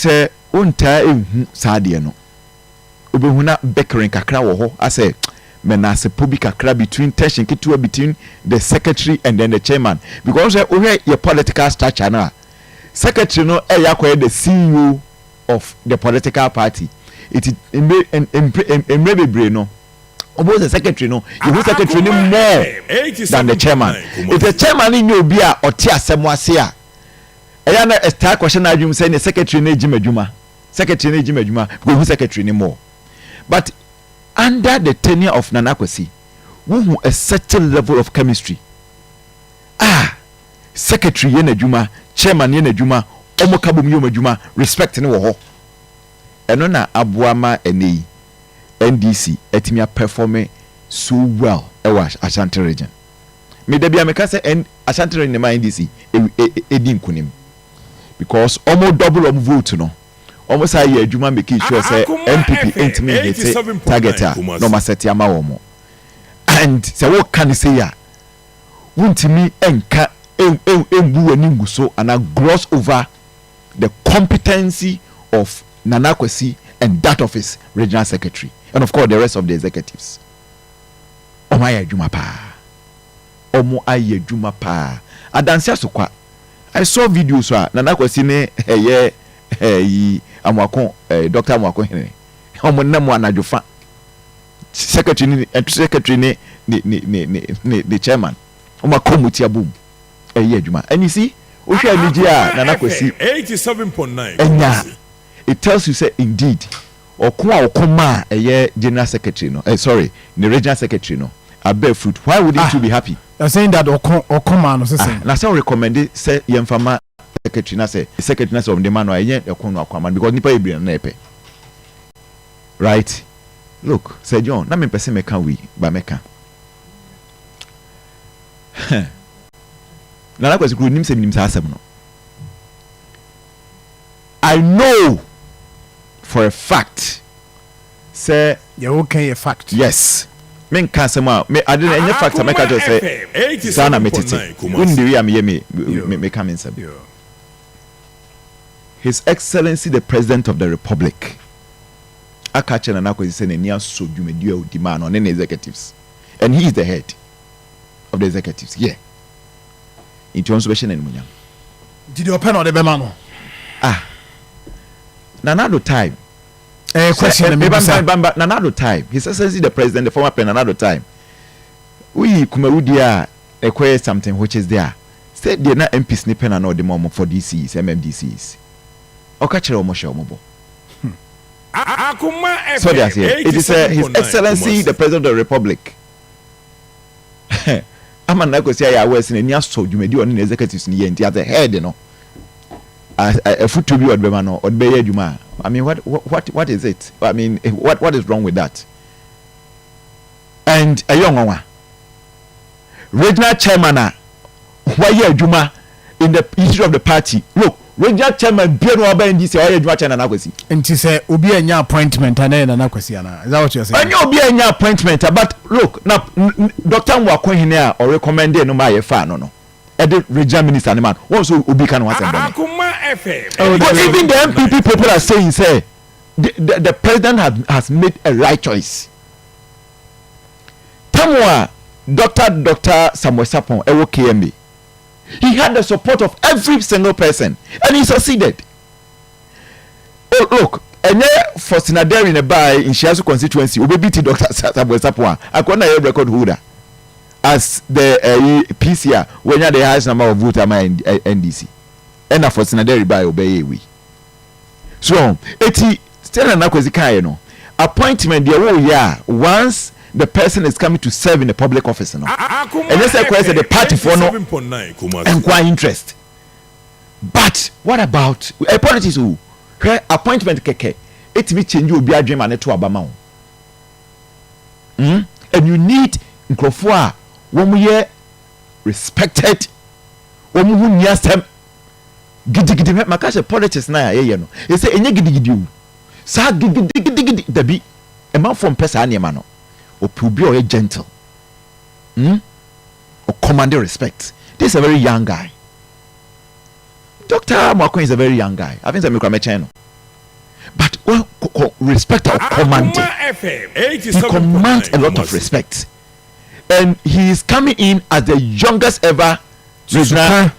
say unta ehu saade no obehu na bickering kakra wo ho ase menase pobi kakra between tension kitwa between the secretary and then the chairman, because we your political structure na secretary no yakwa the CEO of the political party. It embebre no almost the secretary no you secretary no more than the chairman. If the chairman in you be a oti asemo ase a eya na a star question adwum say the secretary na ejima because secretary ni more. But under the tenure of Nana Kwesi, who a certain level of chemistry. Secretary yena juma, chairman yena juma, omokabum yoma juma, respect ni wo. Eno na abuama ene NDC etimia performing so well ewa Ashanti region. Me de bia me ka say Ashanti region ma NDC edi nkunim. Because omo double vote no. Almost a year, Juma make sure say MPP intimate target no maseti ama womo. And say what can you say ya? Wunti mi enka embu eningu so and a gloss over the competency of Nana Kwesi and that of his regional secretary and of course the rest of the executives. Omo aye Juma pa. Omo aye Juma pa. Adansi asokwa. I saw videos so Nana Kwesi ne Amoakohene, Dr. Amoakohene. Omo na mo anajofa. Secretary ni the chairman. Omo komuti abum. Adwuma. And you see, Osha Nigeria Nana Kwesi 87.9. It tells you say indeed Akoma general secretary no. Sorry, the regional secretary no. A bear fruit. Why would you be happy? You're saying that Akoma no say. Na say recommend say yemfama secretary na say secretary na of the man no aye Akoma Akoma because nipa ebire na epe. Right? Look, say John, na me person me can we ba me can. Na Kwesi kru nim se nim sa asem no. I know for a fact say you okay a fact. Yes. Men can say me I didn't any fact make I just say sana metete. Undi we am me come inside. His Excellency the President of the Republic. Akache na Kwesi say na so dwumadi o di man on the executives. And he is the head of the executives. Yeah. In terms of and munyam. Did you open on the bemano? Nanado time. Question Nanado time. His Excellency the President, the former President, Nanado time. We Kumaudia acquire something which is there. Said they're not MP snipping and all the moment for DCs, MMDCs. Or catch a motion mobile. So that's it. It is His Excellency the President of the Republic. I'm not going to say I was in a near so you may do an executives in the other head, you know. A foot to be at Bemano or Bayer Juma. I mean, what is it? I mean, what is wrong with that? And a young one, regional chairman, why Juma in the history of the party? Look, regional chairman, Pierre Robert in this area, Juma and Nakwesi. And to say, Ubi and your appointment and then Nakwesiana. Is that what you're saying? And you'll be in your appointment, but look, now, Dr. Amoakohene or recommended no my fan, no. The regional minister man also Ubi can want but even the MPP people are saying say the president has made a right choice. Tamwa Dr. Samuel Sapon Ewo KMB, he had the support of every single person and he succeeded. Oh look, and for Sinaderi in a buy in Shiazu constituency we beat Dr. Samuel Sapon akona a record holder as the PCR when you have the highest number of voters in NDC and for Sinaderi by obey we. So eti still na Kwesi kai no appointment there wo ya once the person is coming to serve in the public office no and let's say the party for no enquire interest. But what about politics who appointment keke it be change obi adwem ane to abama and you need nkrofo womu ye respected womu hu niasem gidigidi makashe politics na ye no e say enye gidigidi o sa gidigidi dabi e man from pesa anema no opubi o gentle or command respect. This is a very young guy. Dr. Amoakohene is a very young guy. I think say me kwa mechen no but respect of commanding. He commands a lot of respect, and he is coming in as the youngest ever regional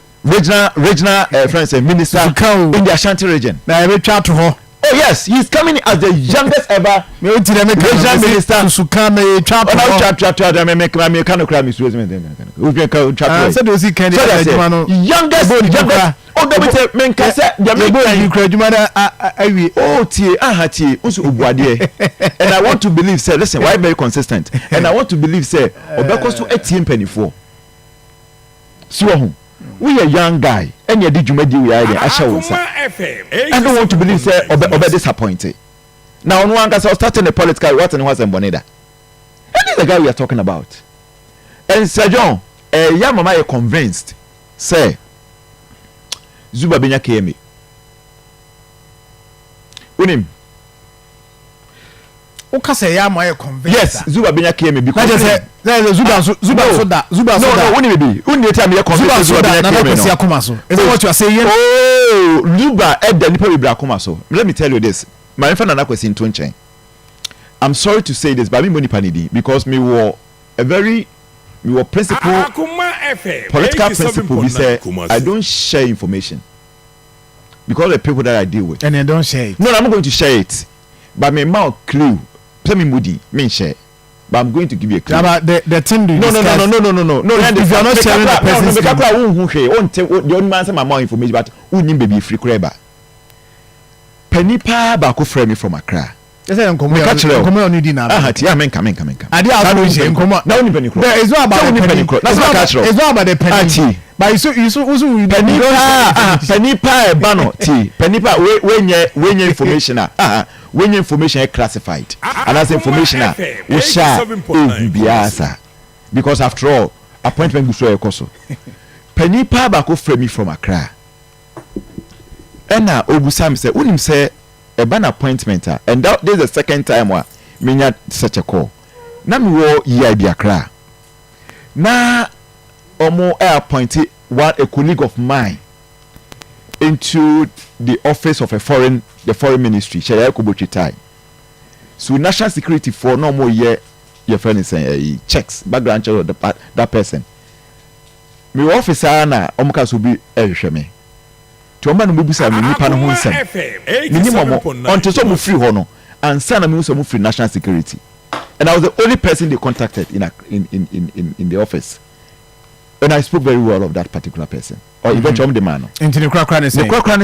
friends and minister in the Ashanti region. Oh yes, he is coming in as the youngest ever regional minister. And I want to believe, say, listen, why very consistent? And I want to believe, say, Obeko so 18 penny for. So we a young guy, and you did you make you idea? I don't want to believe, say, Obe disappointed. Now, no one can say, starting the political, what and what's in Boneda. And this is the guy we are talking about. And Sir John, young mama, you convinced, say, Zuba Benya Kemi. Unim. Uka say ya ma convinced. Yes, Zuba Benya Kemi because Zuba soda. No, unim be. Uni tell me convinced Zuba Benya Kemi. So. Is that what you are saying? Oh, Zuba Ed nipa be Akoma so. Let me tell you this. My friend na question to nchen. I'm sorry to say this, but me nipa nidi because me were principle political principle we say I don't share information because the people that I deal with and they don't share it. No, I'm not going to share it, but my mouth clue tell me moody me share, but I'm going to give you a clue. About the thing do you no. If you are not sharing the person's the only man say my mouth information but who need baby free creba penny pa ba ko frame me from Accra. Nkomo on di na. Yeah, men come. Ade aso we nkomo. Na oni penny cross. It's not about the penny. It's not about the penny. But you penny pa e ba no ti. Penny pa we nye information when information is classified. And as information we share biasa. Because after all, appointment go so ekoso. Penny pa ba ko frame me from Accra. Ena obusam say unim say a ban appointment and that this is the second time wa me such a call na me wo year bi Accra na omo appointed a colleague of mine into the office of the foreign ministry Shaya Kubochitai. So national security for no more year your friend is saying checks background check of that person me officer na omuka so bi ehwehwe me to man no busa me nipa no ho nsem minimum until so mu free ho no and say na me so mu free national security, and I was the only person they contacted in the office, and I spoke very well of that particular person or eventually the man into the crack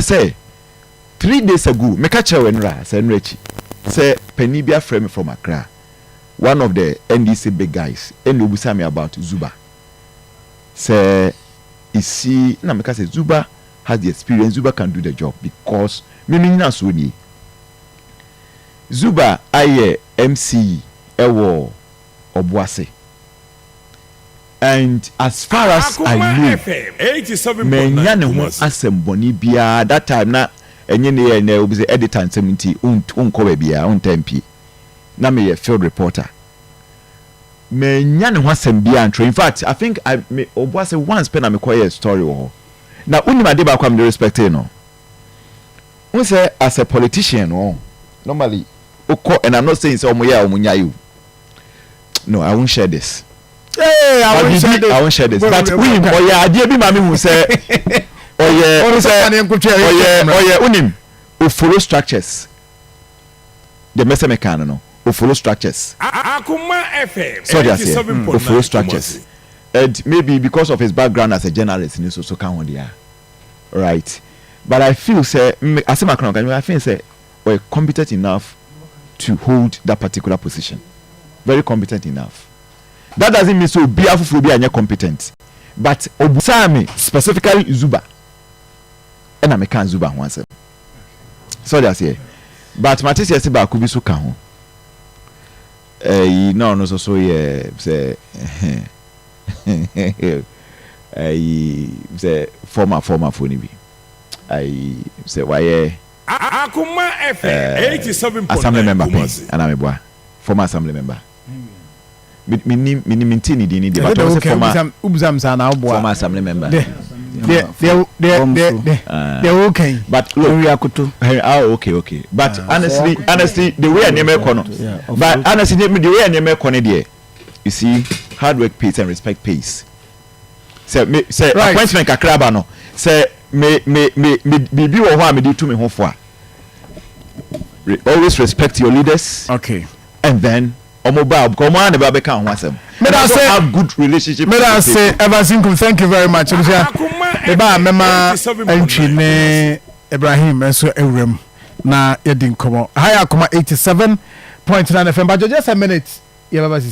say 3 days ago me catch her enra say enrechi say penibia frame from Accra, one of the NDC big guys, and they busa me about Zuba say isi na me ka say Zuba has the experience. Zuba can do the job because me na so ni Zuba aye MC ewo Obuase, and as far as I know me nya ne ho asemboni bia that time na enye ne na obi say editor 70 unko ba bia untempi na me ye field reporter me nya ne ho asem bia in fact I think me Obuase once pen na me call a story wo. Now, unima deba kwa mde respecte no. Unse as a politician, no, normally, and I'm not saying so you. No, I won't share this. Hey, I won't share this. But we, dear be mami who say, unim, who follow structures. The message mechanic, who follow structures. Akoma FM. So that's it. Who follow structures. And maybe because of his background as a journalist, he also come on there, right? But I feel say, as a Macron, I feel say we're competent enough to hold that particular position. Very competent enough. That doesn't mean so be a competent, but Obusami specifically Zuba, and I can Zuba once. So that's it. But Matisse Siba could be so calm. No, so say. I say former phone bi. I say why Akoma FM 87.9 assembly member and I'm a former assembly member. Mintini dini but also former assembly member. they're okay. But look, okay. But honestly, the way I name it, but honestly, the way I name it, you see, hard work pays and respect pays. Say appointment kakraba no. Say me bibi wo ho a me di to me ho fo a. Always respect your leaders. Okay. And then omoba because mo na be ka ho asem. Me da say have good relationship. Me da say Evansinkum, thank you very much. Eba mema entry ne Ibrahim enso ewrem na yedi nkomo. High Akoma 87.9 FM. But just a minute.